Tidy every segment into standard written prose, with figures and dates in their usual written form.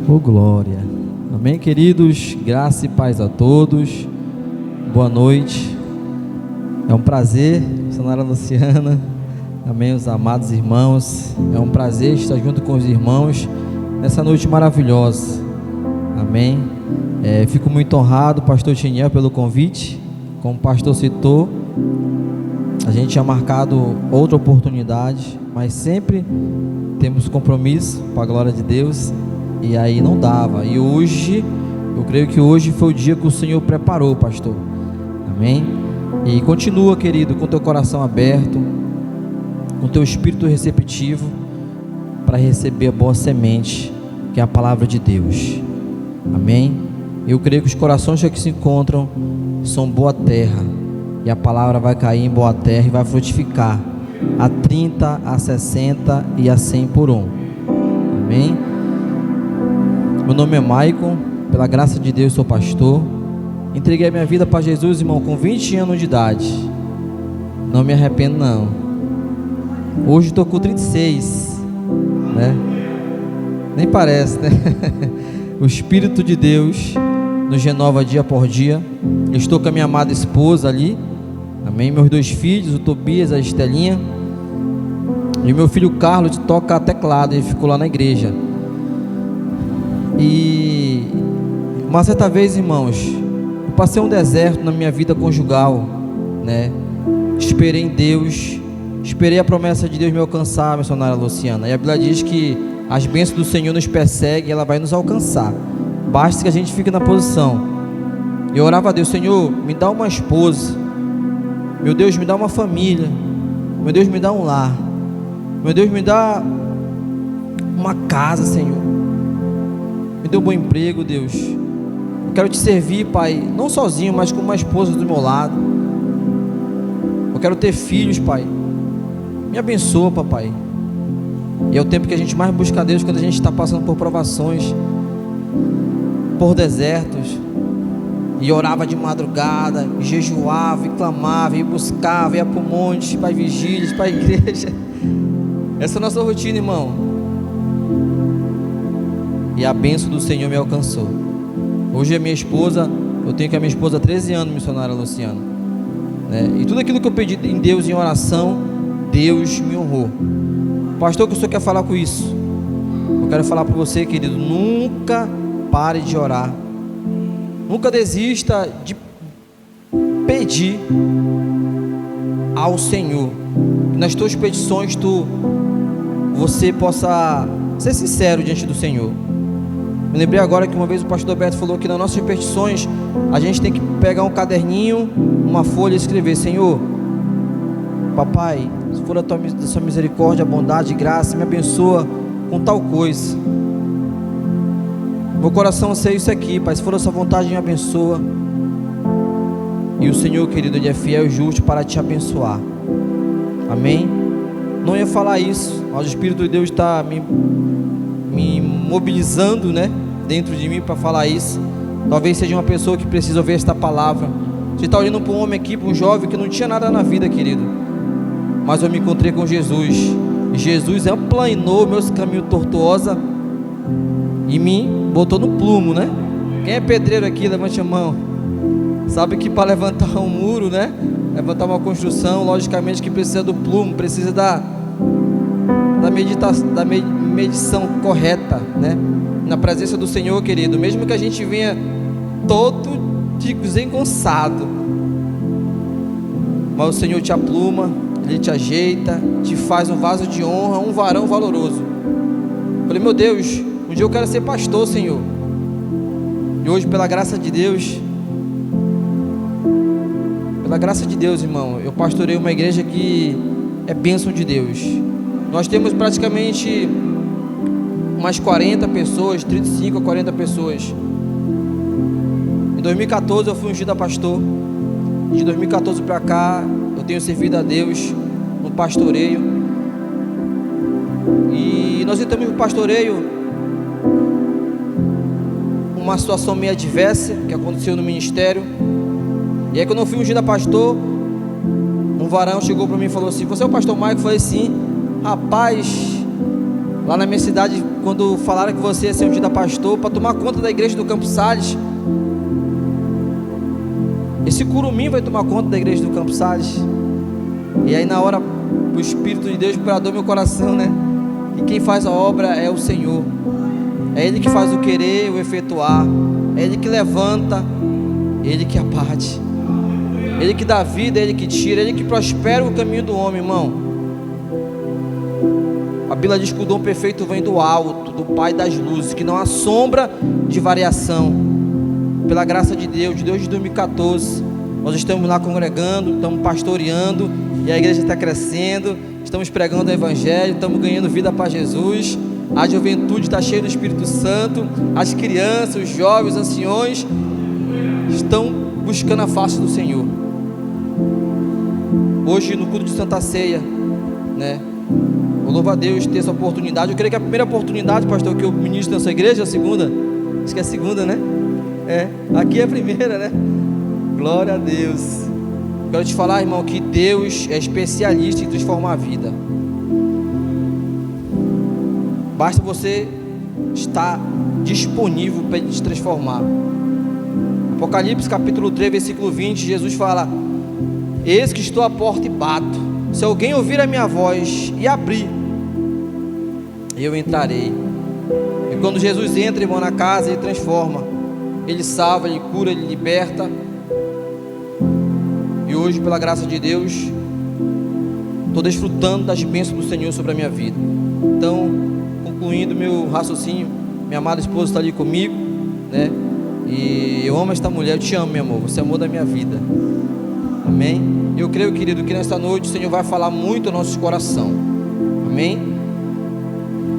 Oh, glória. Amém, queridos. Graça e paz a todos. Boa noite. É um prazer, Senhora Luciana. Amém, os amados irmãos. É um prazer estar junto com os irmãos nessa noite maravilhosa. Amém. Fico muito honrado, pastor Tiniel, pelo convite. Como o pastor citou, a gente tinha marcado outra oportunidade, mas sempre temos compromisso para a glória de Deus. E aí não dava. E hoje, eu creio que hoje foi o dia que o Senhor preparou, pastor. Amém? E continua, querido, com teu coração aberto, com teu espírito receptivo, para receber a boa semente, que é a palavra de Deus. Amém? Eu creio que os corações que aqui se encontram são boa terra, e a palavra vai cair em boa terra e vai frutificar a 30, a 60 e a 100 por um. Amém? Meu nome é Maicon, pela graça de Deus sou pastor. Entreguei a minha vida para Jesus, irmão, com 20 anos de idade. Não me arrependo não. Hoje estou com 36, né? Nem parece, né? O Espírito de Deus nos renova dia por dia. Eu estou com a minha amada esposa ali. Amém? Meus dois filhos, o Tobias, a Estelinha. E o meu filho Carlos toca teclado, ele ficou lá na igreja. E uma certa vez, irmãos, eu passei um deserto na minha vida conjugal, né? Esperei em Deus, esperei a promessa de Deus me alcançar, missionária Luciana. E a Bíblia diz que as bênçãos do Senhor nos perseguem e ela vai nos alcançar. Basta que a gente fique na posição. Eu orava a Deus: Senhor, me dá uma esposa. Meu Deus, me dá uma família. Meu Deus, me dá um lar. Meu Deus, me dá uma casa, Senhor. Me dê um bom emprego, Deus. Eu quero te servir, Pai, não sozinho, mas com uma esposa do meu lado. Eu quero ter filhos, Pai. Me abençoa, Papai. E é o tempo que a gente mais busca a Deus, quando a gente está passando por provações, por desertos. E orava de madrugada, e jejuava, e clamava, e buscava, ia para o monte, para vigílias, para a igreja. Essa é a nossa rotina, irmão. E a bênção do Senhor me alcançou. Hoje a minha esposa, eu tenho com a minha esposa 13 anos, missionária Luciana, né? E tudo aquilo que eu pedi em Deus em oração, Deus me honrou. Pastor, o que o senhor quer falar com isso? Eu quero falar para você, querido: nunca pare de orar. Nunca desista de pedir ao Senhor, que nas tuas petições você possa ser sincero diante do Senhor. Me lembrei agora que uma vez o pastor Alberto falou que nas nossas petições a gente tem que pegar um caderninho, uma folha e escrever: Senhor, Papai, se for da sua misericórdia, bondade e graça, me abençoa com tal coisa. Meu coração anseia isso aqui, Pai. Se for a sua vontade, me abençoa. E o Senhor, querido, Ele é fiel e justo para te abençoar. Amém? Não ia falar isso, mas o Espírito de Deus está me mobilizando, né, dentro de mim para falar isso. Talvez seja uma pessoa que precisa ouvir esta palavra. Você está olhando para um homem aqui, para um jovem que não tinha nada na vida, querido, mas eu me encontrei com Jesus, e Jesus aplanou meus caminhos tortuosos e me botou no plumo, né? Quem é pedreiro aqui, levante a mão. Sabe que para levantar um muro, né, levantar uma construção, logicamente que precisa do plumo, precisa da medição correta, né? Na presença do Senhor, querido, mesmo que a gente venha todo desengonçado, mas o Senhor te apluma, Ele te ajeita, te faz um vaso de honra, um varão valoroso. Falei: meu Deus, um dia eu quero ser pastor, Senhor. E hoje, pela graça de Deus, irmão, eu pastorei uma igreja que é bênção de Deus. Nós temos praticamente umas 40 pessoas, 35 a 40 pessoas. Em 2014 eu fui ungido a pastor. De 2014 para cá eu tenho servido a Deus no pastoreio. E nós entramos no pastoreio uma situação meio adversa que aconteceu no ministério. E aí, quando eu fui ungido a pastor, um varão chegou para mim e falou assim: você é o pastor Maicon? Eu falei: sim. Rapaz, lá na minha cidade quando falaram que você ia ser ungido a pastor para tomar conta da igreja do Campos Sales. Esse curumim vai tomar conta da igreja do Campos Sales. E aí na hora o Espírito de Deus bradou meu coração, né? E quem faz a obra é o Senhor. É Ele que faz o querer, o efetuar. É Ele que levanta, Ele que abate. Ele que dá vida, Ele que tira. Ele que prospera o caminho do homem, irmão. A Bíblia diz que o dom perfeito vem do alto, do Pai das luzes, que não há sombra de variação. Pela graça de Deus de 2014, nós estamos lá congregando, estamos pastoreando, e a igreja está crescendo, estamos pregando o Evangelho, estamos ganhando vida para Jesus. A juventude está cheia do Espírito Santo, as crianças, os jovens, os anciões estão buscando a face do Senhor. Hoje no culto de Santa Ceia, né? Eu louvo a Deus ter essa oportunidade. Eu creio que a primeira oportunidade, pastor, que eu ministro nessa igreja, a segunda, acho que é a segunda, né? Aqui é a primeira, né? Glória a Deus. Quero te falar, irmão, que Deus é especialista em transformar a vida. Basta você estar disponível para Ele te transformar. Apocalipse capítulo 3, versículo 20, Jesus fala: eis que estou à porta e bato. Se alguém ouvir a minha voz e abrir, eu entrarei. E quando Jesus entra, irmão, na casa, Ele transforma. Ele salva, Ele cura, Ele liberta. E hoje, pela graça de Deus, estou desfrutando das bênçãos do Senhor sobre a minha vida. Então, concluindo meu raciocínio, minha amada esposa está ali comigo, né? E eu amo esta mulher, eu te amo, meu amor, você é o amor da minha vida. Amém? Eu creio, querido, que nesta noite o Senhor vai falar muito ao nosso coração. Amém?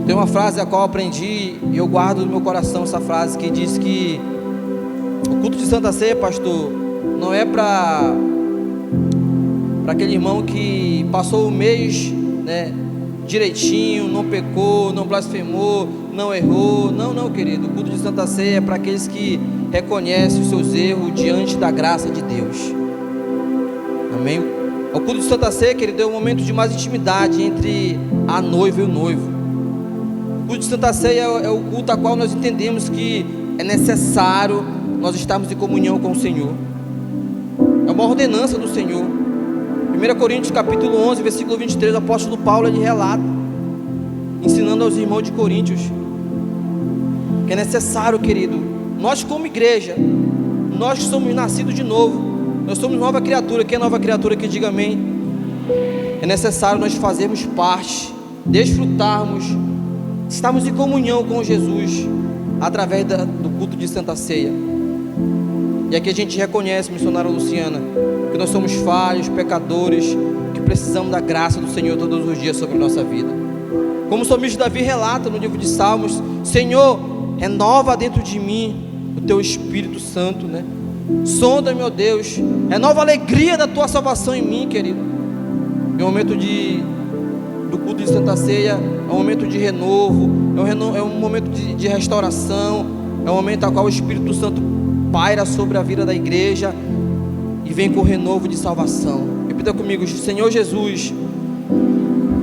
Tem uma frase a qual eu aprendi e eu guardo no meu coração essa frase, que diz que o culto de Santa Ceia, pastor, não é para aquele irmão que passou o mês, né, direitinho, não pecou, não blasfemou, não errou. Não, querido. O culto de Santa Ceia é para aqueles que reconhecem os seus erros diante da graça de Deus. Amém? O culto de Santa Ceia, querido, é um momento de mais intimidade entre a noiva e o noivo. O culto de Santa Ceia é o culto a qual nós entendemos que é necessário nós estarmos em comunhão com o Senhor. É uma ordenança do Senhor. 1 Coríntios capítulo 11, versículo 23, o apóstolo Paulo, ele relata, ensinando aos irmãos de Coríntios, que é necessário, querido, nós como igreja, nós que somos nascidos de novo, nós somos nova criatura. Quem é nova criatura que diga amém? É necessário nós fazermos parte, desfrutarmos, estarmos em comunhão com Jesus, através do culto de Santa Ceia. E aqui a gente reconhece, missionária Luciana, que nós somos falhos, pecadores, que precisamos da graça do Senhor todos os dias sobre a nossa vida. Como o salmista Davi relata no livro de Salmos: Senhor, renova dentro de mim o teu Espírito Santo, né? Sonda, meu Deus, renova a alegria da tua salvação em mim, querido. É um momento do culto de Santa Ceia, é um momento de renovo, é um momento de restauração, é um momento ao qual o Espírito Santo paira sobre a vida da igreja e vem com renovo de salvação. Repita comigo: Senhor Jesus,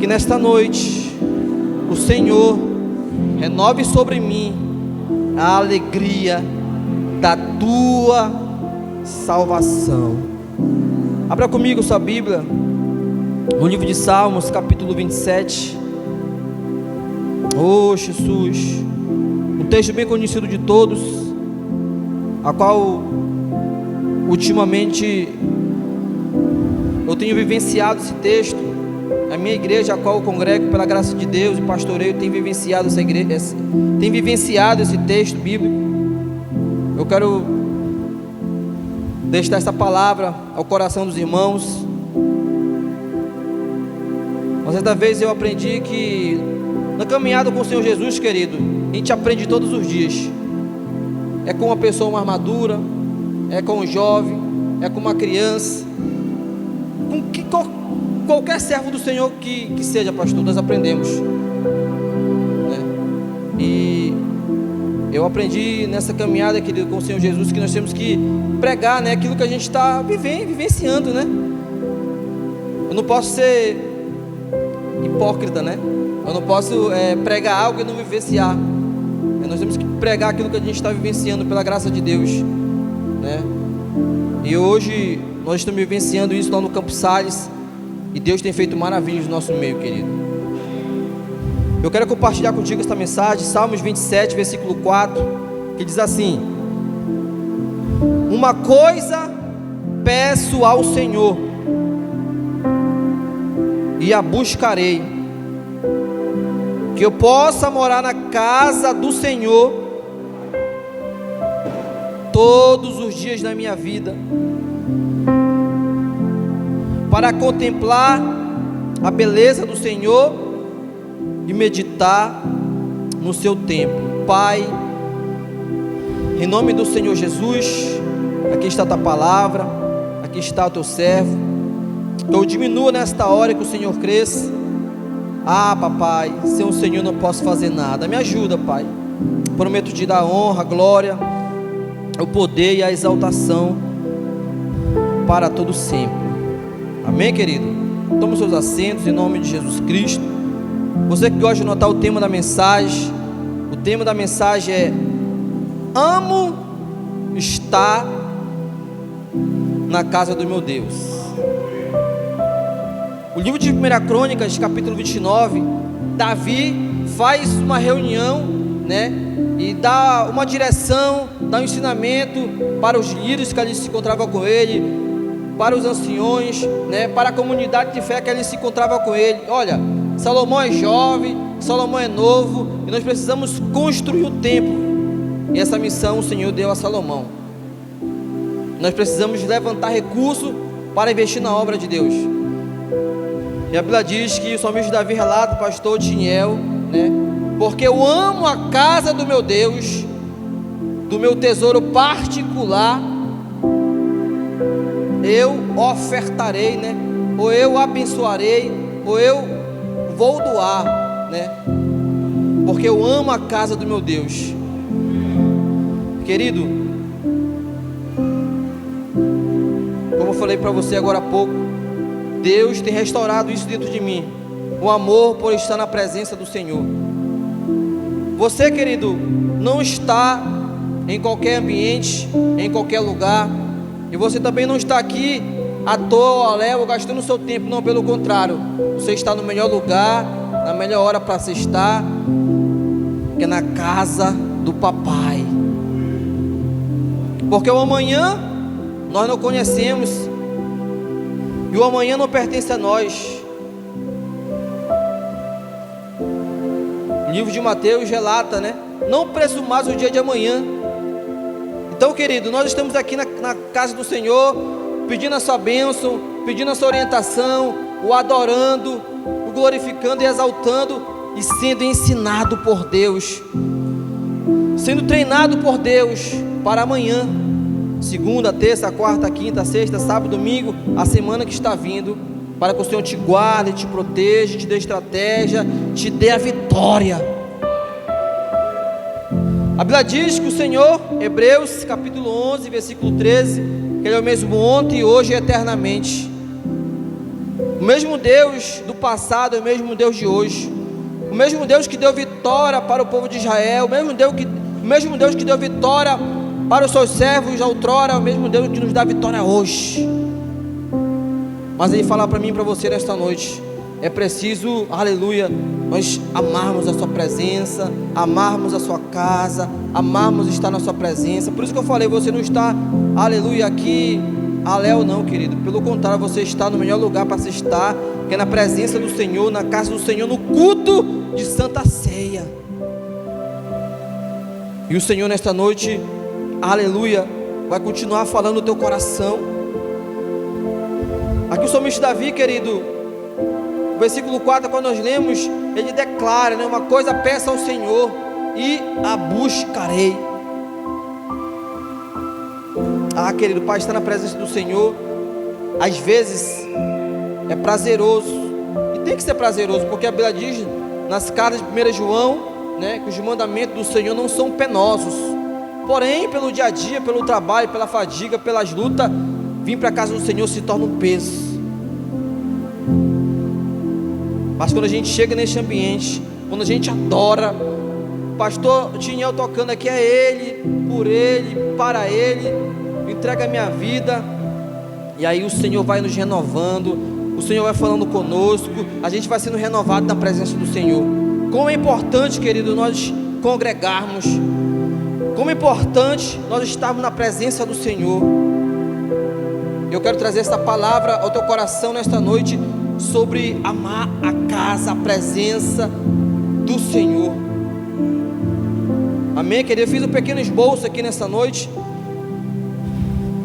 que nesta noite o Senhor renove sobre mim a alegria da tua salvação. Abra comigo sua Bíblia no livro de Salmos, capítulo 27. Oh Jesus, um texto bem conhecido de todos, a qual ultimamente eu tenho vivenciado esse texto. A minha igreja, a qual eu congrego pela graça de Deus e pastoreio, tem vivenciado esse texto bíblico. Eu quero deixar essa palavra ao coração dos irmãos. Mas certa vez eu aprendi que na caminhada com o Senhor Jesus, querido, a gente aprende todos os dias. É com uma pessoa mais madura, é com um jovem, é com uma criança, com qualquer servo do Senhor que seja, pastor, nós aprendemos, né? E eu aprendi nessa caminhada, querido, com o Senhor Jesus, que nós temos que pregar, né, aquilo que a gente está vivenciando, né? Eu não posso ser hipócrita, né? Eu não posso pregar algo e não vivenciar. Nós temos que pregar aquilo que a gente está vivenciando pela graça de Deus, né? E hoje nós estamos vivenciando isso lá no Campo Salles, e Deus tem feito maravilhas no nosso meio, querido. Eu quero compartilhar contigo esta mensagem, Salmos 27, versículo 4, que diz assim: uma coisa peço ao Senhor, e a buscarei, que eu possa morar na casa do Senhor todos os dias da minha vida, para contemplar a beleza do Senhor e meditar no seu templo. Pai, em nome do Senhor Jesus, aqui está a tua palavra, aqui está o teu servo. Eu diminuo nesta hora, que o Senhor cresça. Papai, sem o Senhor não posso fazer nada. Me ajuda, Pai. Prometo te dar a honra, a glória, o poder e a exaltação para todo sempre. Amém, querido? Tome os seus assentos em nome de Jesus Cristo. Você que gosta de notar o tema da mensagem, o tema da mensagem é: amo estar na casa do meu Deus. O livro de 1 Crônicas, capítulo 29, Davi faz uma reunião, né? E dá uma direção, dá um ensinamento para os líderes que ali se encontravam com ele, para os anciões, né? Para a comunidade de fé que ali se encontrava com ele. Olha, Salomão é jovem, Salomão é novo, e nós precisamos construir o templo. E essa missão o Senhor deu a Salomão. Nós precisamos levantar recursos para investir na obra de Deus. E a Bíblia diz que o salmista Davi relata, o pastor Diniel, né? Porque eu amo a casa do meu Deus, do meu tesouro particular, eu ofertarei, né? Ou eu abençoarei, ou eu vou doar, né? Porque eu amo a casa do meu Deus. Querido, como eu falei para você agora há pouco, Deus tem restaurado isso dentro de mim, o amor por estar na presença do Senhor. Você, querido, não está em qualquer ambiente, em qualquer lugar, e você também não está aqui à toa, ao léu, gastando o seu tempo. Não, pelo contrário, você está no melhor lugar, na melhor hora para se estar, que é na casa do papai. Porque o amanhã nós não conhecemos, e o amanhã não pertence a nós. O livro de Mateus relata, né? Não presumais o dia de amanhã. Então, querido, nós estamos aqui na casa do Senhor, pedindo a sua bênção, pedindo a sua orientação, o adorando, o glorificando e exaltando, e sendo ensinado por Deus, sendo treinado por Deus para amanhã, segunda, terça, quarta, quinta, sexta, sábado, domingo, a semana que está vindo, para que o Senhor te guarde, te proteja, te dê estratégia, te dê a vitória. A Bíblia diz que o Senhor, Hebreus capítulo 11, versículo 13, que Ele é o mesmo ontem, hoje e eternamente. O mesmo Deus do passado é o mesmo Deus de hoje. O mesmo Deus que deu vitória para o povo de Israel, o mesmo Deus que deu vitória para os seus servos outrora, é o mesmo Deus que nos dá vitória hoje. Mas Ele fala para mim e para você nesta noite: é preciso, aleluia, nós amarmos a sua presença, amarmos a sua casa, amarmos estar na sua presença. Por isso que eu falei, você não está, aleluia, aqui a léu não, querido. Pelo contrário, você está no melhor lugar para se estar, que é na presença do Senhor, na casa do Senhor, no culto de Santa Ceia. E o Senhor nesta noite, aleluia, vai continuar falando no teu coração. Aqui o salmista Davi, querido, o versículo 4, quando nós lemos, ele declara, né, uma coisa peço ao Senhor e a buscarei. Querido, Pai, estar na presença do Senhor, às vezes, é prazeroso, e tem que ser prazeroso, porque a Bíblia diz, nas cartas de 1 João, né, que os mandamentos do Senhor não são penosos, porém, pelo dia a dia, pelo trabalho, pela fadiga, pelas lutas, vir para a casa do Senhor se torna um peso. Mas quando a gente chega neste ambiente, quando a gente adora, o pastor Tiniel tocando aqui, é Ele, por Ele, para Ele, entrega a minha vida. E aí o Senhor vai nos renovando, o Senhor vai falando conosco, a gente vai sendo renovado na presença do Senhor. Como é importante, querido, nós congregarmos, como é importante nós estarmos na presença do Senhor. Eu quero trazer essa palavra ao teu coração nesta noite, sobre amar a casa, a presença do Senhor. Amém, querido? Eu fiz um pequeno esboço aqui nessa noite.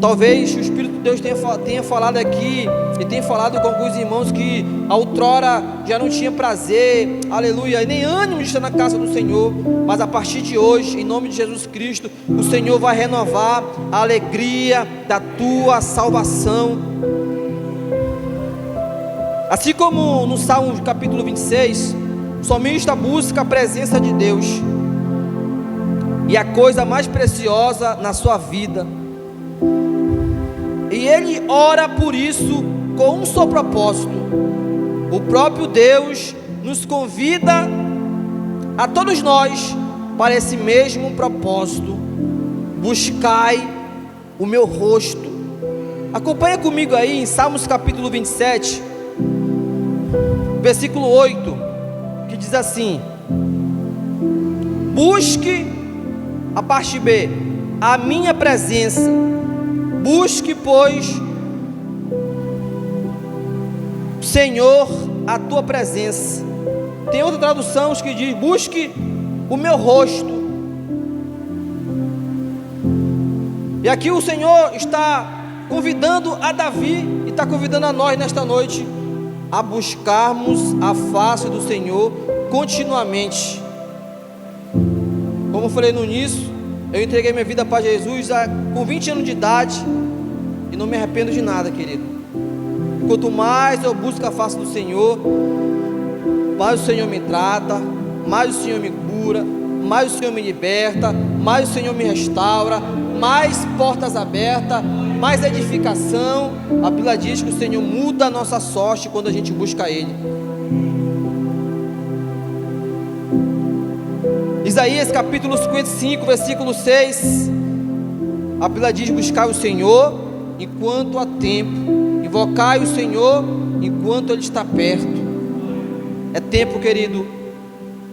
Talvez o Espírito de Deus tenha falado aqui, e tenha falado com alguns irmãos que outrora já não tinha prazer, aleluia, e nem ânimo de estar na casa do Senhor. Mas a partir de hoje, em nome de Jesus Cristo, o Senhor vai renovar a alegria da tua salvação. Assim como no Salmo capítulo 26, o salmista busca a presença de Deus, e a coisa mais preciosa na sua vida, e ele ora por isso com um só propósito. O próprio Deus nos convida a todos nós para esse mesmo propósito: buscai o meu rosto. Acompanha comigo aí em Salmos capítulo 27, versículo 8, que diz assim: busque, a parte B, a minha presença. Busque, pois, Senhor, a tua presença. Tem outra tradução que diz: busque o meu rosto. E aqui o Senhor está convidando a Davi, e está convidando a nós nesta noite, a buscarmos a face do Senhor continuamente. Como eu falei no início, eu entreguei minha vida para Jesus com 20 anos de idade, e não me arrependo de nada, querido. Quanto mais eu busco a face do Senhor, mais o Senhor me trata, mais o Senhor me cura, mais o Senhor me liberta, mais o Senhor me restaura, mais portas abertas, mais edificação. A Bíblia diz que o Senhor muda a nossa sorte quando a gente busca Ele. Isaías capítulo 55, versículo 6, a Bíblia diz: buscai o Senhor enquanto há tempo, invocai o Senhor enquanto Ele está perto. É tempo, querido,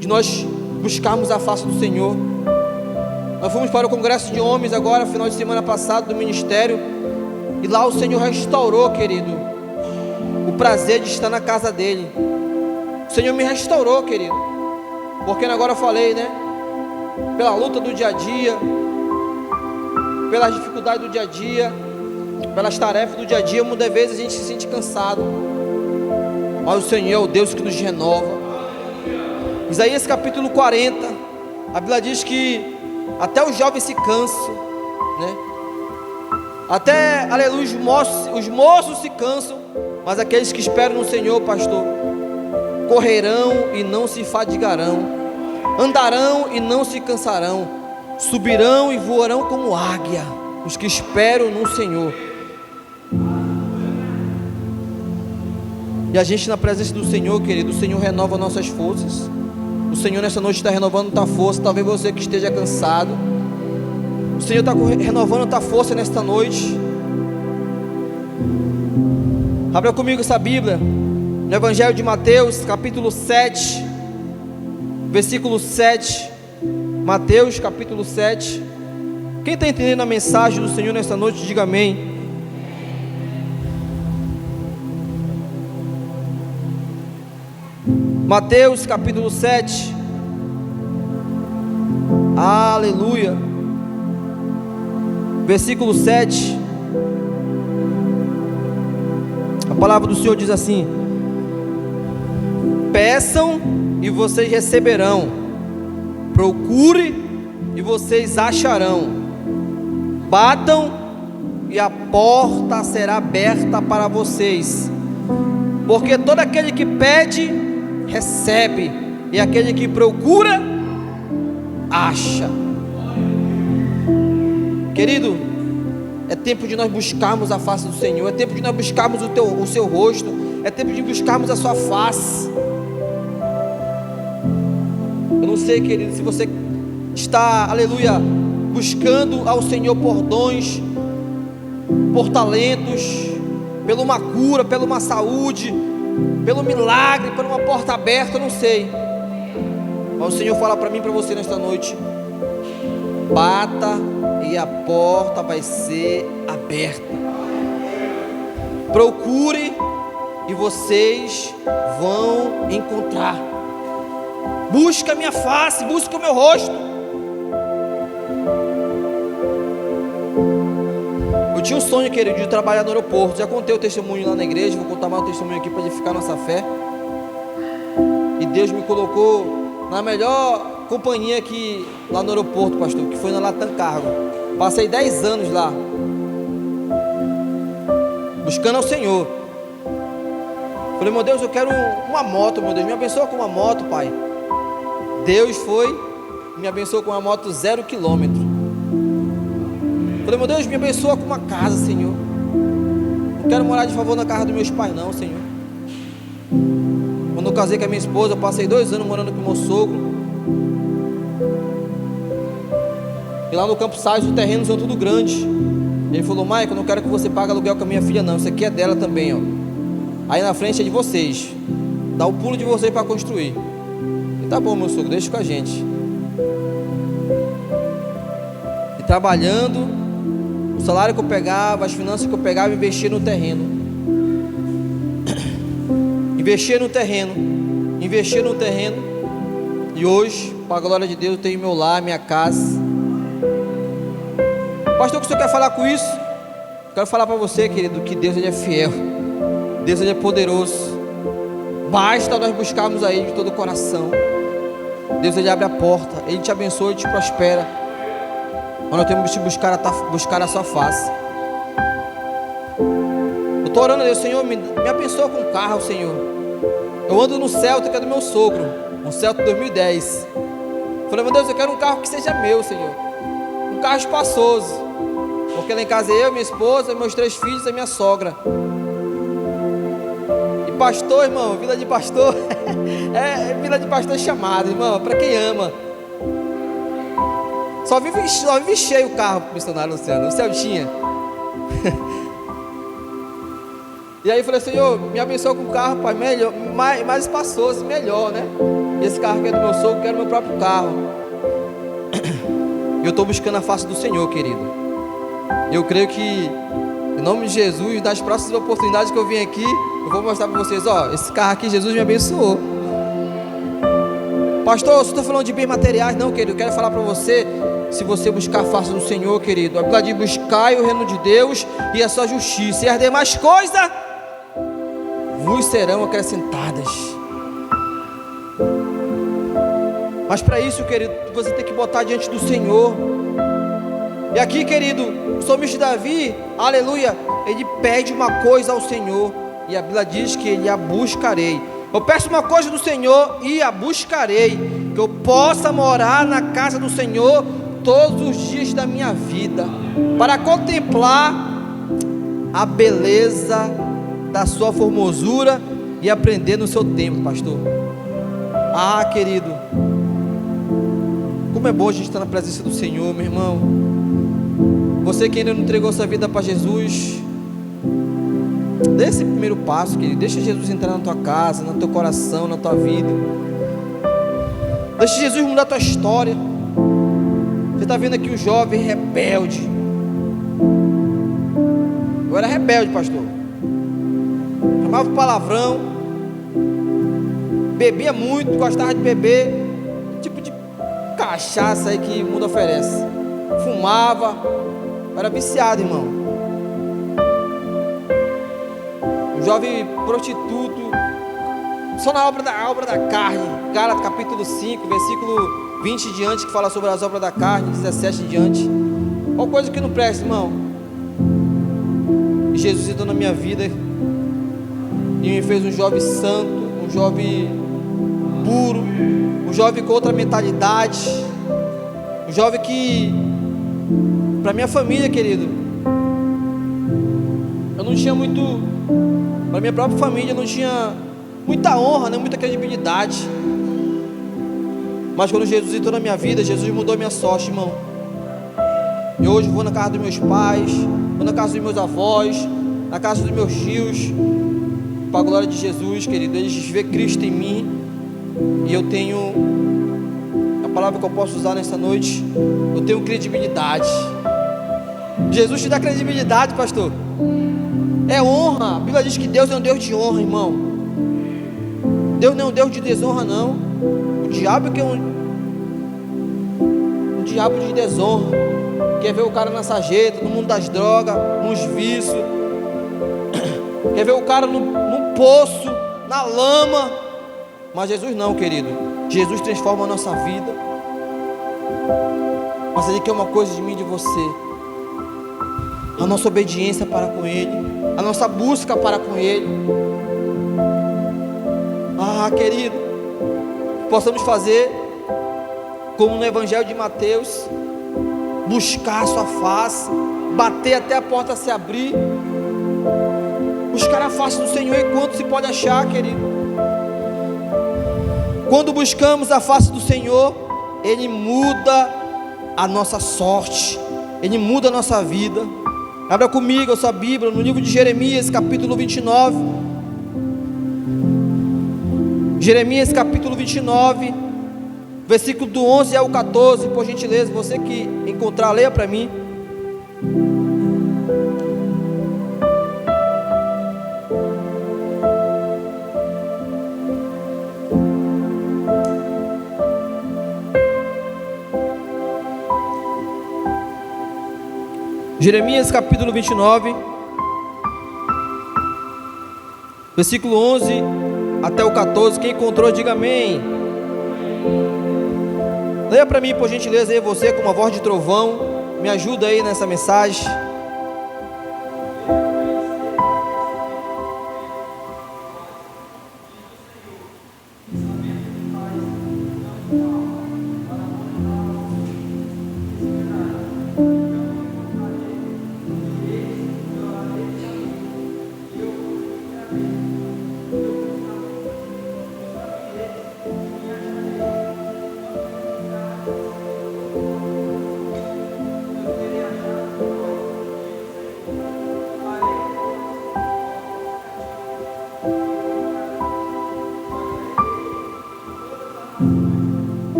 de nós buscarmos a face do Senhor. Nós fomos para o congresso de homens agora, final de semana passado, do ministério, e lá o Senhor restaurou, querido, o prazer de estar na casa dEle. O Senhor me restaurou, querido, porque agora eu falei, né? Pela luta do dia a dia, pelas dificuldades do dia a dia, pelas tarefas do dia a dia, muitas vezes a gente se sente cansado, mas o Senhor é o Deus que nos renova. Isaías capítulo 40, a Bíblia diz que até os jovens se cansam, né? Até, aleluia, os moços se cansam, mas aqueles que esperam no Senhor, pastor, correrão e não se fadigarão, andarão e não se cansarão, subirão e voarão como águia, os que esperam no Senhor. E a gente na presença do Senhor, querido, o Senhor renova nossas forças. O Senhor nessa noite está renovando a tua força. Talvez você que esteja cansado, o Senhor está renovando a tua força nesta noite. Abra comigo essa Bíblia no Evangelho de Mateus capítulo 7, versículo 7. Mateus capítulo 7. Quem está entendendo a mensagem do Senhor nesta noite, diga amém. Mateus capítulo 7, aleluia, versículo 7, a palavra do Senhor diz assim: peçam e vocês receberão, procure e vocês acharão, batam e a porta será aberta para vocês, porque todo aquele que pede, recebe, e aquele que procura, acha. Querido, é tempo de nós buscarmos a face do Senhor, é tempo de nós buscarmos o seu rosto, é tempo de buscarmos a sua face. Eu não sei, querido, se você está, aleluia, buscando ao Senhor por dons, por talentos, pela uma cura, pela uma saúde, pelo milagre, por uma porta aberta, eu não sei. Mas o Senhor fala para mim e para você nesta noite: bata e a porta vai ser aberta. Procure e vocês vão encontrar. Busca a minha face, busca o meu rosto. Eu tinha um sonho, querido, de trabalhar no aeroporto. Já contei o testemunho lá na igreja, vou contar mais um testemunho aqui para edificar nossa fé. E Deus me colocou na melhor companhia aqui lá no aeroporto, pastor, que foi na Latam Cargo. Passei 10 anos lá, buscando ao Senhor. Falei: meu Deus, eu quero uma moto, meu Deus, me abençoa com uma moto, Pai. Deus foi, me abençoou com uma moto 0 km. Falei: meu Deus, me abençoa com uma casa, Senhor. Não quero morar de favor na casa dos meus pais não, Senhor. Quando eu casei com a minha esposa, eu passei 2 anos morando com o meu sogro. E lá no Campo Sais os terrenos são tudo grandes. Ele falou: Maico, eu não quero que você pague aluguel com a minha filha não, isso aqui é dela também, ó. Aí na frente é de vocês, dá o pulo de vocês para construir. E tá bom, meu sogro, deixa com a gente. E trabalhando, o salário que eu pegava, as finanças que eu pegava, investia no terreno. Investia no terreno. E hoje, para a glória de Deus, eu tenho meu lar, minha casa. Pastor, o que o senhor quer falar com isso? Eu quero falar para você, querido, que Deus, ele é fiel. Deus, ele é poderoso. Basta nós buscarmos a Ele de todo o coração. Deus, ele abre a porta, Ele te abençoa, Ele te prospera. Mas nós temos que buscar a sua face. Eu estou orando a Deus: Senhor, me abençoa com um carro, Senhor. Eu ando no Celta, que é do meu sogro, um Celta 2010. Falei: meu Deus, eu quero um carro que seja meu, Senhor. Um carro espaçoso. Porque lá em casa eu, minha esposa, meus 3 filhos e minha sogra. E pastor, irmão, vila de pastor é vila de pastor chamado, irmão, para quem ama. Só vive cheio o carro pro missionário Luciano, o Celtinha. E aí eu falei: Senhor, me abençoa com um carro, Pai, melhor, mais espaçoso, melhor, né? Esse carro que é do meu sogro, quero meu próprio carro. Eu estou buscando a face do Senhor, querido. Eu creio que, em nome de Jesus, nas próximas oportunidades que eu vim aqui, eu vou mostrar para vocês: ó, esse carro aqui, Jesus me abençoou. Pastor, eu estou falando de bens materiais, não, querido. Eu quero falar para você: se você buscar a face do Senhor, querido, a Bíblia diz: buscai o reino de Deus e a sua justiça, e as demais coisas vos serão acrescentadas. Mas para isso, querido, você tem que botar diante do Senhor. E aqui, querido, o salmista Davi, aleluia, ele pede uma coisa ao Senhor, e a Bíblia diz que ele a buscarei. Eu peço uma coisa do Senhor e a buscarei, que eu possa morar na casa do Senhor todos os dias da minha vida, para contemplar a beleza da sua formosura e aprender no seu tempo, pastor. Ah, querido, como é bom a gente estar na presença do Senhor, meu irmão. Você que ainda não entregou sua vida para Jesus, dê esse primeiro passo, querido. Deixa Jesus entrar na tua casa, no teu coração, na tua vida. Deixa Jesus mudar a tua história. Você está vendo aqui o jovem rebelde. Eu era rebelde, pastor. Chamava palavrão, bebia muito, gostava de beber, tipo de cachaça aí que o mundo oferece. Fumava, era viciado, irmão. Um jovem prostituto, só na obra da carne. Gálatas capítulo 5, versículo 20 em diante, que fala sobre as obras da carne, 17 em diante. Qual coisa que não presta, irmão? E Jesus entrou na minha vida e me fez um jovem santo, um jovem puro, um jovem com outra mentalidade, um jovem que, para minha família, querido, eu não tinha muito, para minha própria família, eu não tinha muita honra, nem muita credibilidade. Mas quando Jesus entrou na minha vida, Jesus mudou a minha sorte, irmão. E hoje eu vou na casa dos meus pais, vou na casa dos meus avós, na casa dos meus tios, para a glória de Jesus, querido. Eles vê Cristo em mim, e eu tenho, a palavra que eu posso usar nessa noite, eu tenho credibilidade. Jesus te dá credibilidade, pastor. É honra. A Bíblia diz que Deus é um Deus de honra, irmão. Deus não é um Deus de desonra, não. O diabo é que é um diabo de desonra. Quer ver o cara na sarjeta, no mundo das drogas, nos vícios. Quer ver o cara no poço, na lama. Mas Jesus não, querido. Jesus transforma a nossa vida. Mas Ele quer uma coisa de mim e de você: a nossa obediência para com Ele, a nossa busca para com Ele. Querido, possamos fazer como no Evangelho de Mateus, buscar a sua face, bater até a porta se abrir, buscar a face do Senhor enquanto se pode achar, querido. Quando buscamos a face do Senhor, Ele muda a nossa sorte, Ele muda a nossa vida. Abra comigo a sua Bíblia no livro de Jeremias, capítulo 29. Jeremias, capítulo 29, versículo do 11 ao 14, por gentileza. Você que encontrar, leia para mim. Jeremias capítulo 29, versículo 11 até o 14, quem encontrou diga amém. Leia para mim por gentileza aí, você com uma voz de trovão, me ajuda aí nessa mensagem.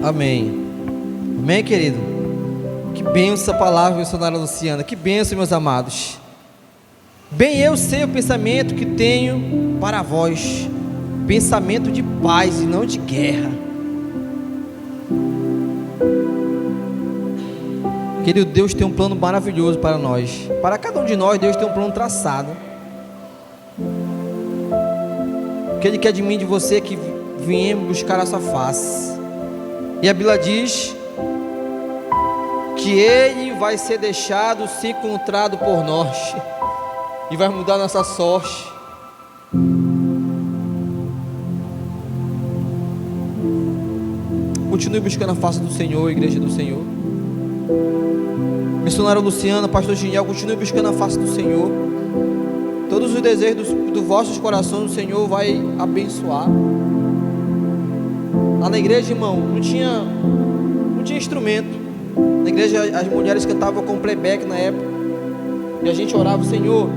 Amém. Amém, querido. Que bênção essa palavra, missionária Luciana. Que bênção, meus amados. Bem, eu sei o pensamento que tenho para vós, pensamento de paz e não de guerra. Querido, Deus tem um plano maravilhoso para nós. Para cada um de nós, Deus tem um plano traçado. O que Ele quer de mim e de você é que viemos buscar a sua face. E a Bíblia diz que Ele vai ser deixado ser encontrado por nós e vai mudar nossa sorte. Continue buscando a face do Senhor, igreja do Senhor. Missionário Luciana, pastor Geniel, continue buscando a face do Senhor. Todos os desejos dos vossos corações o Senhor vai abençoar. Lá na igreja, irmão, não tinha instrumento. Na igreja as mulheres cantavam com playback na época. E a gente orava: Senhor,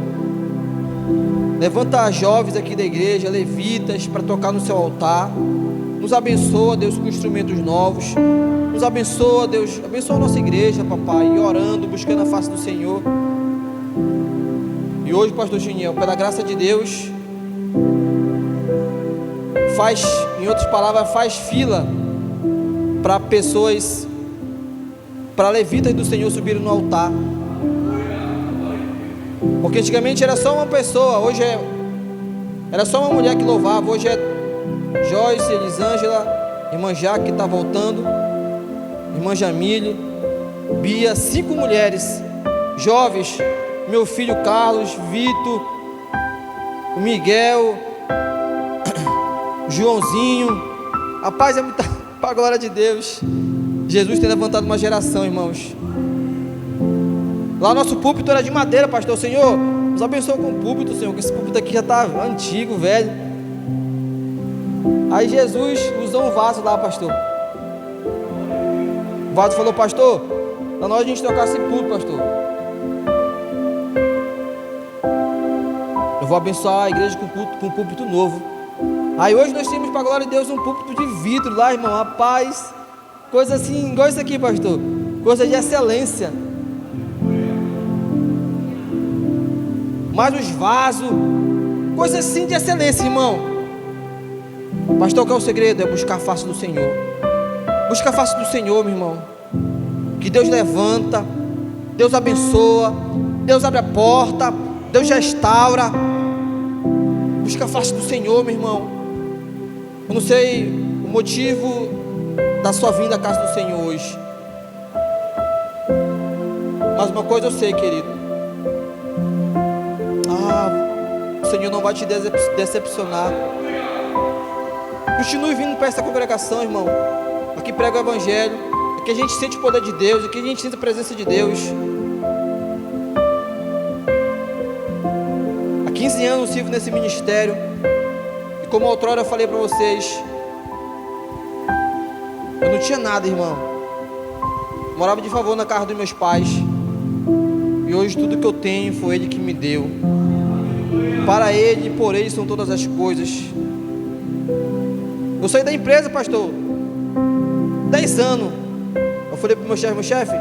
levanta jovens aqui da igreja, levitas, para tocar no seu altar. Nos abençoa, Deus, com instrumentos novos. Nos abençoa, Deus, abençoa a nossa igreja, papai, e orando, buscando a face do Senhor. E hoje, pastor Geniel, pela graça de Deus, faz, em outras palavras, faz fila para pessoas, para levitas do Senhor subirem no altar. Porque antigamente era só uma pessoa, hoje era só uma mulher que louvava. Hoje é Joyce, Elisângela, irmã Jaque que está voltando, irmã Jamile, Bia, 5 mulheres jovens, meu filho Carlos, Vitor, o Miguel, Joãozinho. Rapaz, é muita, para a glória de Deus. Jesus tem levantado uma geração, irmãos. Lá o nosso púlpito era de madeira, pastor. Senhor, nos abençoa com o púlpito, Senhor, que esse púlpito aqui já está antigo, velho. Aí Jesus usou um vaso lá, pastor. O vaso falou: pastor, na hora de a gente trocar esse púlpito, pastor, eu vou abençoar a igreja com um púlpito novo. Aí hoje nós temos, para a glória de Deus, um púlpito de vidro lá, irmão. Rapaz, coisa assim, igual isso aqui, pastor. Coisa de excelência. Mais os vasos, coisa assim de excelência, irmão. Pastor, qual é o segredo? É buscar a face do Senhor. Busca a face do Senhor, meu irmão. Que Deus levanta, Deus abençoa, Deus abre a porta, Deus restaura. Busca a face do Senhor, meu irmão. Eu não sei o motivo da sua vinda à casa do Senhor hoje, mas uma coisa eu sei, querido. O Senhor não vai te decepcionar. Continue vindo para essa congregação, irmão. Aqui prega o Evangelho. Aqui a gente sente o poder de Deus. Aqui a gente sente a presença de Deus. Há 15 anos eu sirvo nesse ministério. E como outrora eu falei para vocês, eu não tinha nada, irmão. Morava de favor na casa dos meus pais. E hoje tudo que eu tenho foi Ele que me deu. Para Ele e por Ele são todas as coisas. Eu saí da empresa, pastor, 10 anos. Eu falei para o meu chefe,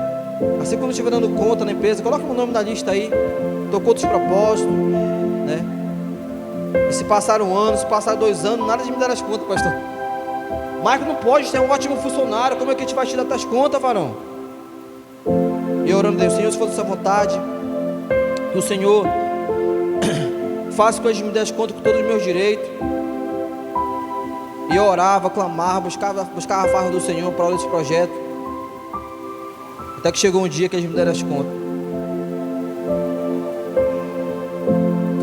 assim como eu estiver dando conta na empresa, coloca meu nome na lista aí. Estou com outros propósitos, né? E se passaram anos, se passaram 2 anos, nada de me dar as contas, pastor. Marco não pode, você é um ótimo funcionário, como é que a gente vai te dar as contas, varão? E eu orando a Deus: Senhor, se for da sua vontade, que o Senhor faça com que me dê as contas com todos os meus direitos. E eu orava, clamava, buscava a face do Senhor para esse projeto. Até que chegou um dia que eles me deram as contas.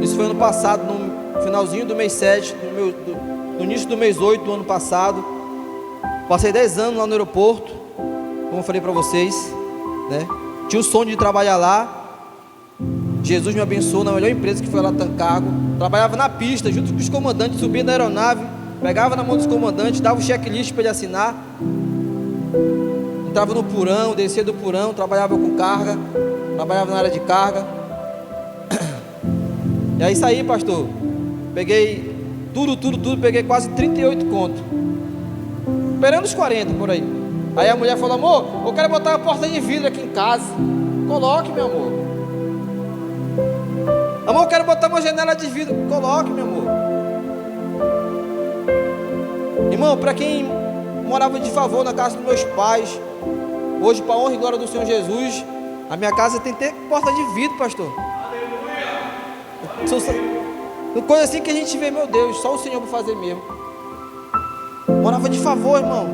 Isso foi ano passado, no finalzinho do mês 7, no início do mês 8 do ano passado. Passei 10 anos lá no aeroporto, como eu falei para vocês, né? Tinha o sonho de trabalhar lá. Jesus me abençoou na melhor empresa, que foi lá, Tancargo. Trabalhava na pista, junto com os comandantes, subia na aeronave, pegava na mão dos comandantes, dava o checklist para ele assinar. Entrava no porão, descia do porão, trabalhava com carga, trabalhava na área de carga. E aí saí, pastor, peguei tudo, peguei quase 38 contos, esperando os 40 por aí. Aí a mulher falou: amor, eu quero botar uma porta de vidro aqui em casa. Coloque, meu amor. Amor, eu quero botar uma janela de vidro. Coloque, meu amor. Irmão, para quem morava de favor na casa dos meus pais, hoje, para a honra e glória do Senhor Jesus, a minha casa tem que ter porta de vidro, pastor. Coisa assim que a gente vê, meu Deus, só o Senhor para fazer mesmo. Morava de favor, irmão.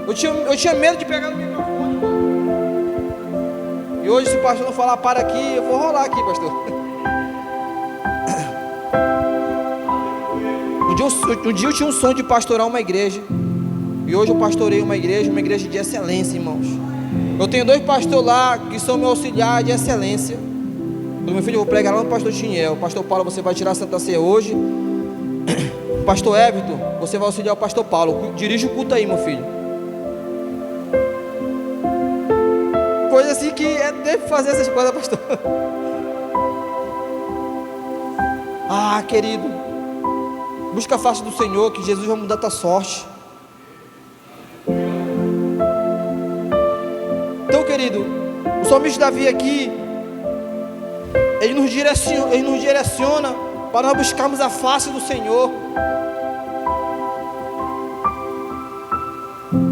Eu tinha medo de pegar no microfone, irmão. E hoje, se o pastor não falar para aqui, eu vou rolar aqui, pastor. Um dia eu tinha um sonho de pastorar uma igreja. E hoje eu pastorei uma igreja de excelência, irmãos. Eu tenho 2 pastores lá que são meu auxiliar de excelência. Meu filho, eu vou pregar lá no pastor Tiniel. Pastor Paulo, você vai tirar a Santa Ceia hoje. Pastor Everton, você vai auxiliar o pastor Paulo. Dirige o culto aí, meu filho. Coisa assim que deve fazer essas coisas, pastor. Ah, querido, busca a face do Senhor, que Jesus vai mudar a tua sorte. Então, querido, o salmista Davi aqui, ele nos direciona para nós buscarmos a face do Senhor.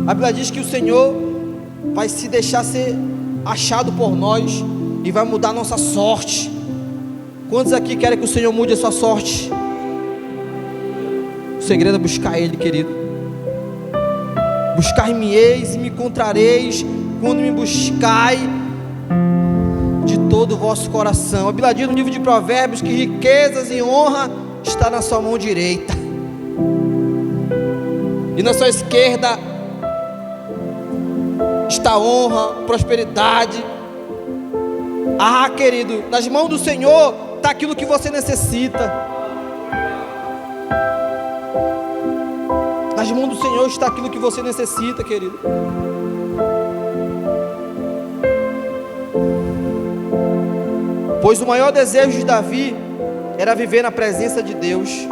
A Bíblia diz que o Senhor vai se deixar ser achado por nós e vai mudar a nossa sorte. Quantos aqui querem que o Senhor mude a sua sorte? O segredo é buscar Ele, querido. Buscar-me-eis e me encontrareis quando me buscai de todo o vosso coração. A Bíblia diz no livro de Provérbios que riquezas e honra está na sua mão direita, e na sua esquerda está honra, prosperidade, Ah, querido, nas mãos do Senhor está aquilo que você necessita. Nas mãos do Senhor está aquilo que você necessita, querido. Pois o maior desejo de Davi era viver na presença de Deus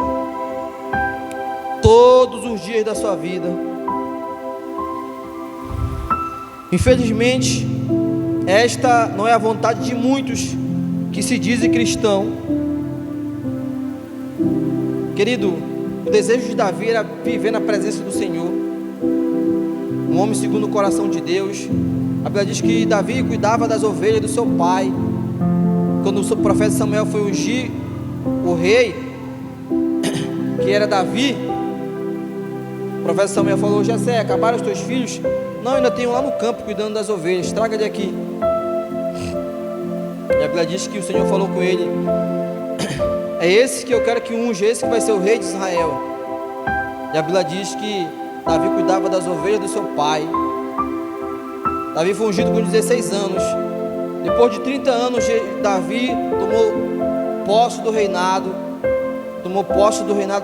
todos os dias da sua vida. Infelizmente, esta não é a vontade de muitos que se dizem cristão. Querido, o desejo de Davi era viver na presença do Senhor, um homem segundo o coração de Deus. A Bíblia diz que Davi cuidava das ovelhas do seu pai. Quando o profeta Samuel foi ungir o rei, que era Davi, o profeta Samuel falou: Jessé, acabaram os teus filhos? Não, ainda tenho lá no campo cuidando das ovelhas, traga de aqui. E a Bíblia diz que o Senhor falou com ele: é esse que eu quero que unja, esse que vai ser o rei de Israel. E a Bíblia diz que Davi cuidava das ovelhas do seu pai. Davi foi ungido com 16 anos. Depois de 30 anos, Davi tomou posse do reinado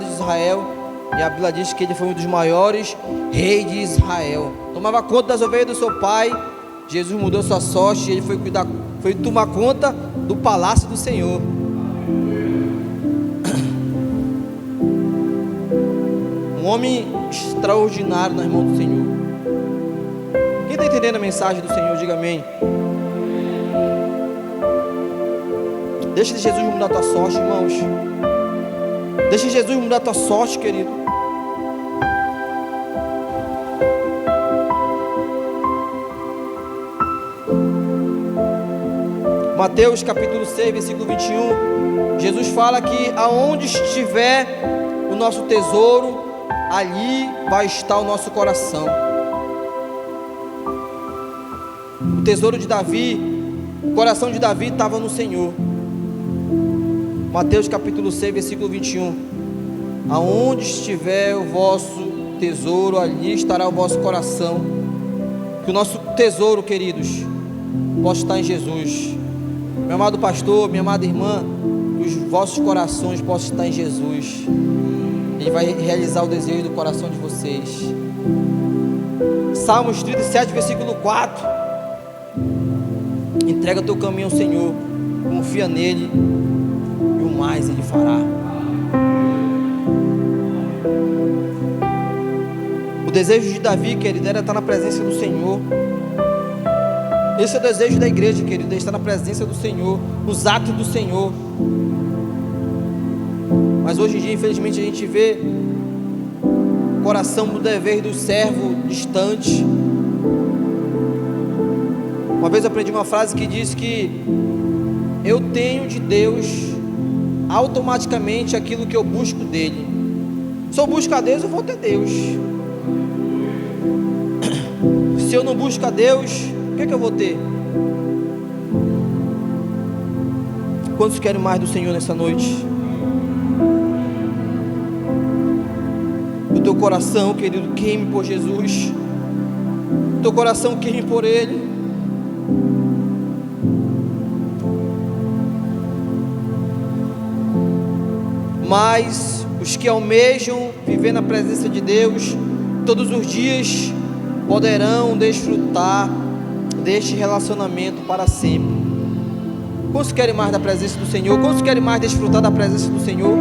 de Israel. E a Bíblia diz que ele foi um dos maiores reis de Israel. Tomava conta das ovelhas do seu pai. Jesus mudou sua sorte e ele foi tomar conta do palácio do Senhor. Um homem extraordinário nas mãos do Senhor. Quem está entendendo a mensagem do Senhor, diga amém. Deixa Jesus mudar a tua sorte, irmãos. Deixa Jesus mudar a tua sorte, querido. Mateus capítulo 6, versículo 21. Jesus fala que aonde estiver o nosso tesouro, ali vai estar o nosso coração. O tesouro de Davi, o coração de Davi estava no Senhor. Mateus capítulo 6, versículo 21. Aonde estiver o vosso tesouro, ali estará o vosso coração. Que o nosso tesouro, queridos, possa estar em Jesus. Meu amado pastor, minha amada irmã, que os vossos corações possam estar em Jesus. Ele vai realizar o desejo do coração de vocês. Salmos 37, versículo 4. Entrega teu caminho ao Senhor, confia nele, e o mais ele fará. O desejo de Davi, querido, era estar na presença do Senhor. Esse é o desejo da igreja, querido, é estar na presença do Senhor, nos atos do Senhor. Mas hoje em dia, infelizmente, a gente vê o coração do dever do servo distante. Uma vez eu aprendi uma frase que diz que eu tenho de Deus automaticamente aquilo que eu busco dele. Se eu busco a Deus, eu vou ter Deus. Se eu não busco a Deus, o que é que eu vou ter? Quantos querem mais do Senhor nessa noite? O teu coração, querido, queime por Jesus. O teu coração queime por Ele. Mas os que almejam viver na presença de Deus todos os dias poderão desfrutar deste relacionamento para sempre. Quantos querem mais da presença do Senhor? Quantos querem mais desfrutar da presença do Senhor?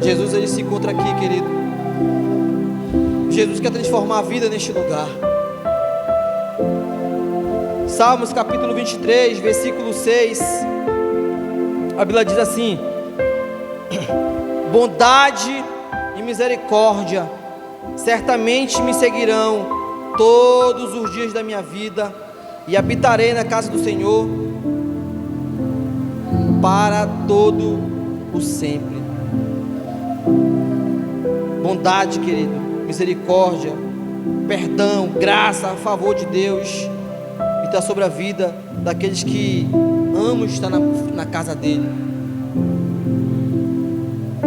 Jesus, ele se encontra aqui, querido. Jesus quer transformar a vida neste lugar. Salmos capítulo 23, versículo 6. A Bíblia diz assim: bondade e misericórdia certamente me seguirão todos os dias da minha vida, e habitarei na casa do Senhor para todo o sempre. Bondade, querido, misericórdia, perdão, graça, a favor de Deus está sobre a vida daqueles que amam estar na casa dele.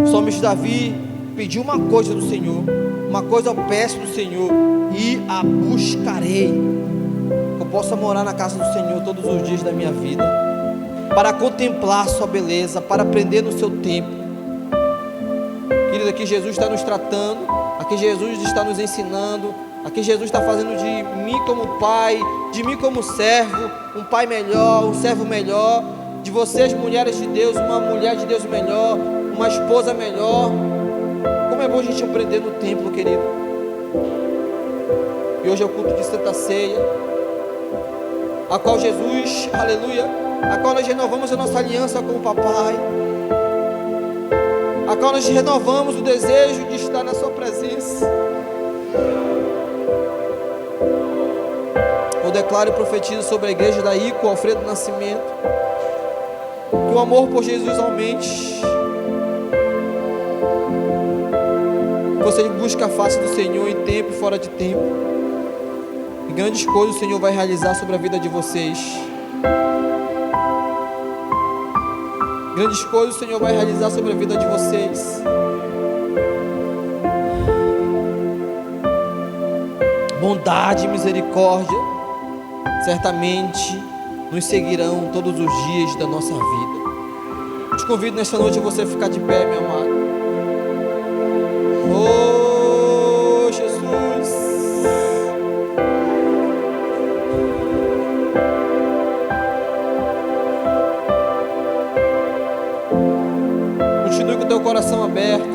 O salmista Davi pediu uma coisa do Senhor, uma coisa eu peço do Senhor, e a buscarei. possa morar na casa do Senhor todos os dias da minha vida, para contemplar sua beleza, para aprender no seu tempo. Querido, aqui Jesus está nos tratando, aqui Jesus está nos ensinando, aqui Jesus está fazendo de mim como pai, de mim como servo, um pai melhor, um servo melhor, de vocês, mulheres de Deus, uma mulher de Deus melhor, uma esposa melhor. Como é bom a gente aprender no templo, querido. E hoje é o culto de Santa Ceia, a qual Jesus, aleluia, a qual nós renovamos a nossa aliança com o Papai, a qual nós renovamos o desejo de estar na sua presença. Eu declaro e profetizo sobre a igreja da ICO Alfredo Nascimento, que o amor por Jesus aumente, você busca a face do Senhor em tempo e fora de tempo, e grandes coisas o Senhor vai realizar sobre a vida de vocês. Grandes coisas o Senhor vai realizar sobre a vida de vocês. Bondade e misericórdia certamente nos seguirão todos os dias da nossa vida. Te convido nesta noite a você ficar de pé, meu amado. Oh, Jesus. Continue com o teu coração aberto.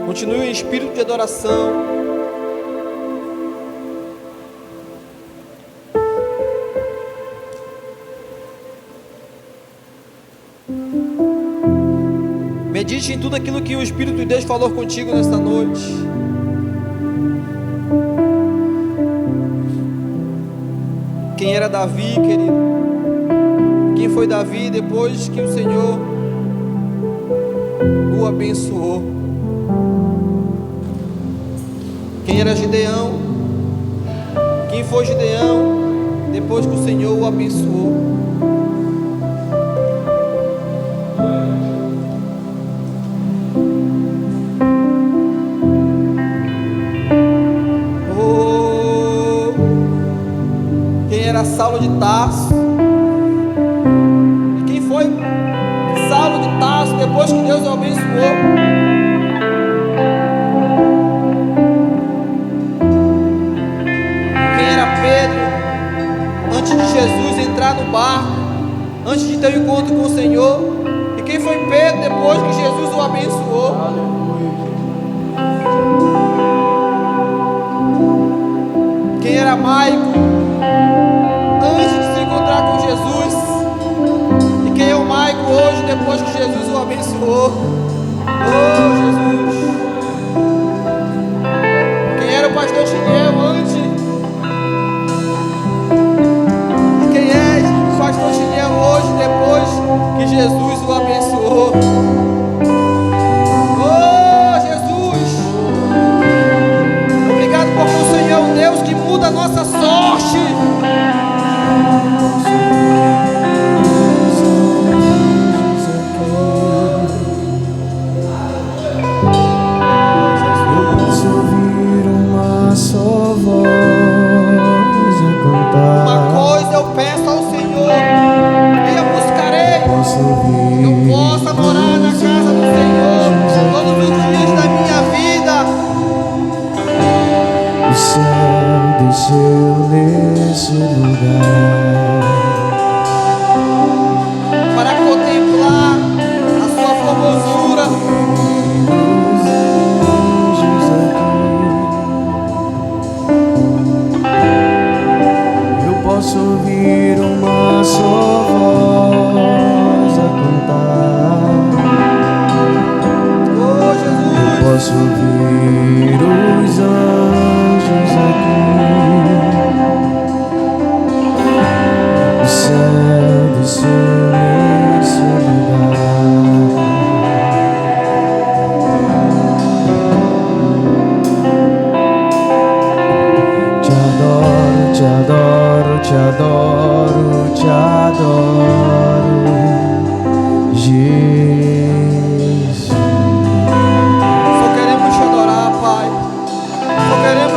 Continue em espírito de adoração. Medite em tudo aquilo que o Espírito de Deus falou contigo nesta noite. Quem era Davi, querido? Quem foi Davi depois que o Senhor o abençoou? Quem era Gideão? Quem foi Gideão depois que o Senhor o abençoou? Saulo de Tarso. E quem foi Saulo de Tarso depois que Deus o abençoou? Quem era Pedro antes de Jesus entrar no barco, antes de ter um encontro com o Senhor? E quem foi Pedro depois que Jesus o abençoou? Quem era Maico com Jesus? E quem é o Maico hoje depois que Jesus o abençoou? Oh, Jesus. Quem era o pastor Chiniel antes? E quem é o pastor Chiniel hoje depois que Jesus o abençoou? Oh, Jesus. Obrigado porque o Senhor é um Deus que muda a nossa sorte. Uma coisa eu peço ao Senhor e eu buscarei, que eu possa morar na casa do Senhor todos os dias da minha vida. O céu desceu nesse lugar para contemplar a sua formosura. Posso ouvir uma só voz a cantar. Oh, Jesus. Eu posso ouvir os anjos aqui. O céu desceu nesse lugar. Te adoro, te adoro, te adoro, te adoro, Jesus. Só queremos te adorar, Pai. Só queremos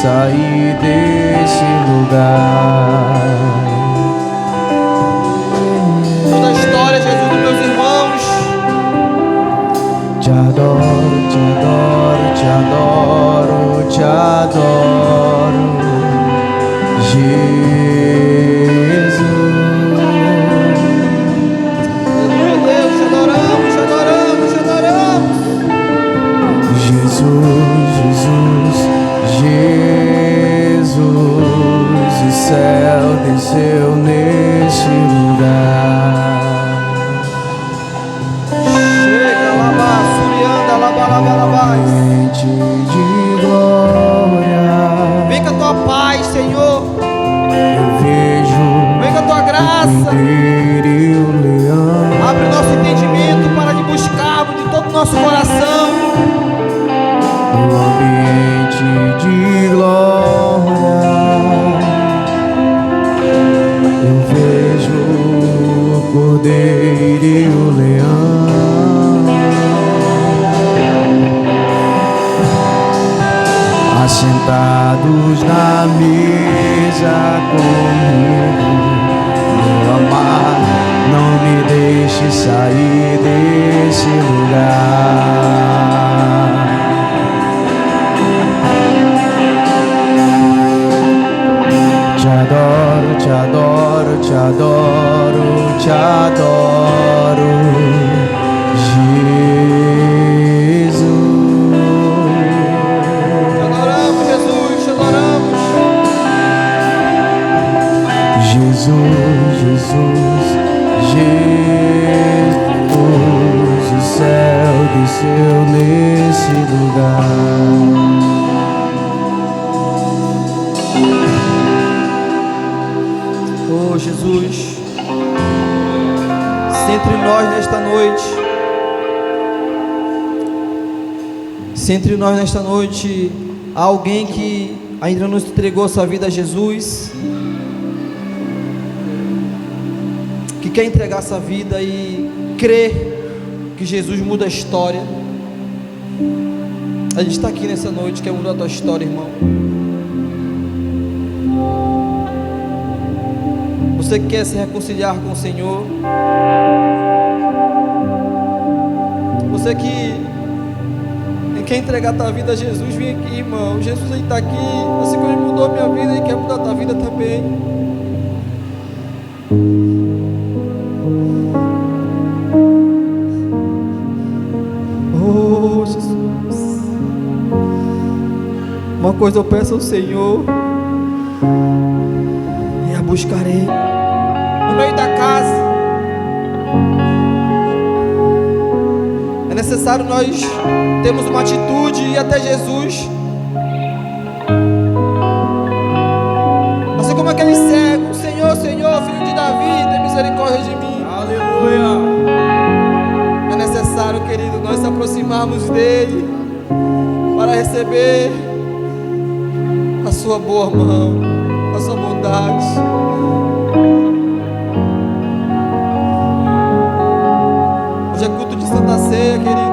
sair desse lugar. Toda a história, Jesus, dos meus irmãos. Te adoro, te adoro, te adoro, te adoro, Jesus. Aleluia, Deus, te adoramos, te adoramos, te adoramos. Jesus, Jesus, Jesus, o céu desceu neste lugar. Chega, lava, surianda, lava, lava, lava. Ambiente de glória, Vem com a tua paz, Senhor. eu vejo Vem com a tua graça. o cordeiro e o leão. Abre o nosso entendimento para te buscarmos de todo o nosso coração. No ambiente de glória, eu vejo o cordeiro e o leão. Assentados na mesa comigo, meu amado, não me deixe sair desse lugar. Te adoro, te adoro, te adoro, te adoro, Jesus. Te adoramos, Jesus, te adoramos. Jesus, Jesus, Jesus, o céu desceu nesse lugar. Oh, Jesus, se entre nós nesta noite, se entre nós nesta noite há alguém que ainda não entregou sua vida a Jesus, que quer entregar sua vida e crer que Jesus muda a história, a gente está aqui nessa noite, quer mudar a tua história, irmão. Você que quer se reconciliar com o Senhor, você que quer entregar a tua vida a Jesus, vem aqui, irmão. Jesus está aqui, assim como Ele mudou a minha vida, Ele quer mudar a tua vida também. Oh, Jesus, uma coisa eu peço ao Senhor, e a buscarei no meio da casa. É necessário nós termos uma atitude e ir até Jesus, assim como aquele cego: Senhor, Senhor, filho de Davi, tem misericórdia de mim. Aleluia. É necessário, querido, nós se aproximarmos dele para receber a sua boa mão, a sua bondade. Hoje é culto de Santa Ceia, querido.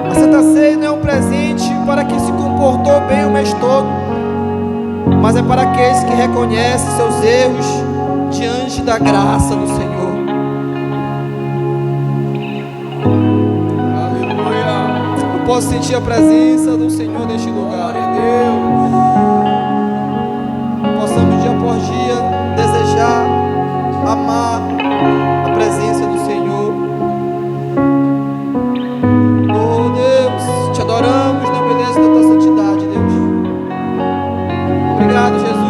A Santa Ceia não é um presente para quem se comportou bem o mês todo, mas é para aqueles que reconhecem seus erros diante da graça do Senhor. Eu posso sentir a presença do Senhor neste lugar, Deus. Possamos dia após dia desejar, amar a presença do Senhor. Oh Deus, te adoramos na beleza da tua santidade, Deus. Obrigado, Jesus.